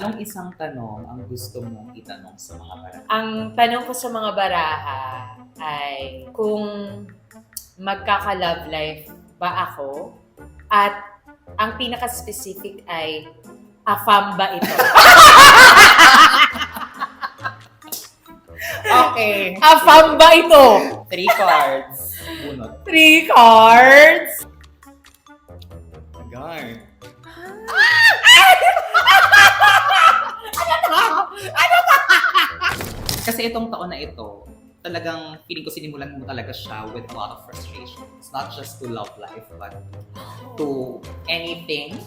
Anong isang tanong ang gusto mong itanong sa mga baraha? Ang tanong ko sa mga baraha ay kung magkaka-love life ba ako at ang pinaka-specific ay afam ba ito? Okay. Afam ba ito? 3 cards. Bunot. 3 cards? Guard. Kasi itong taon na ito, talagang feeling ko sinimulan mo talaga siya with a lot of frustrations. Not just to love life, but to anything.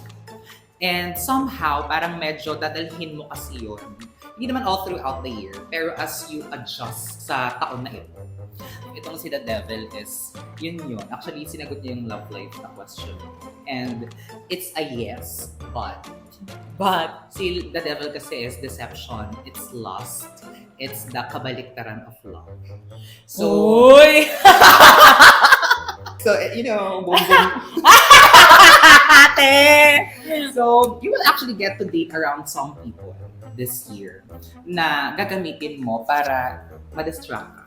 And somehow, parang medyo dadalhin mo kasi yun. Hindi naman all throughout the year, pero as you adjust sa taon na ito. Itong si The Devil is, yun. Actually, sinagot niya yung love life na question. And it's a yes, but si The Devil kasi is deception, it's lust, it's the kabaliktaran of love. So, Uy! boom. Ate! So, you will actually get to date around some people this year na gagamitin mo para ma-distract ka.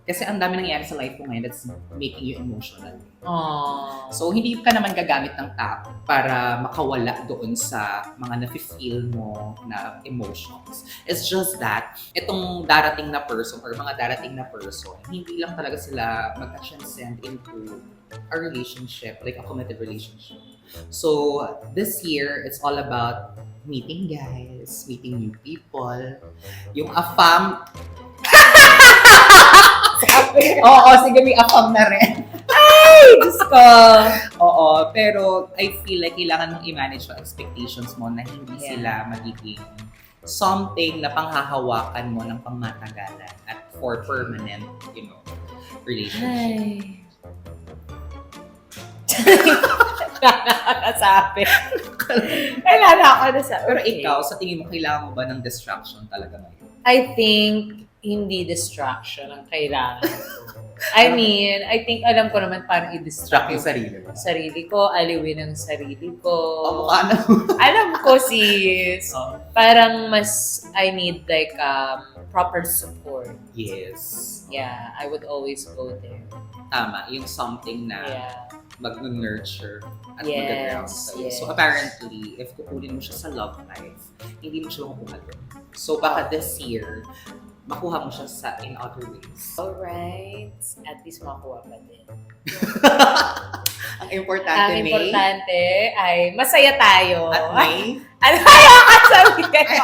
Kasi ang dami nangyayari sa life mo ngayon that's making you emotional. Aww. So, hindi ka naman gagamit ng tao para makawala doon sa mga nafe-feel mo na emotions. It's just that, itong darating na person or mga darating na person, hindi lang talaga sila mag-transcend into a relationship, like a committed relationship. So, this year, it's all about meeting guys, meeting new people. Yung afam... Oo, sige, may afam na rin. Ay, Diyos ko! Oo, pero I feel like kailangan mong i-manage yung expectations mo na hindi Yeah. sila magiging something na panghahawakan mo ng pangmatagalan at for permanent, relationship. Ay. Nasabi. Kailangan ako nasabi. Pero ikaw, sa tingin mo, kailangan mo ba ng distraction talaga ngayon? I think hindi distraction ang kailangan ko. I think alam ko naman paano Distract i-distract yung yung sarili mo. sarili ko, aliwin ang sarili ko. Mukha na. Alam ko, sis. Parang mas, I need like proper support. Yes. Yeah, I would always go there. Tama, yung something na Yeah. mag-nurture at Yes, mag-ground sa'yo. yes. So apparently, if kukunin mo siya sa love life, hindi mo siya makukuha doon. So baka this year, makuha mo siya in other ways. Alright. At least makuha pa din. Ang importante, Ang May, importante ay masaya tayo. at May, Ano kaya ka sabihin?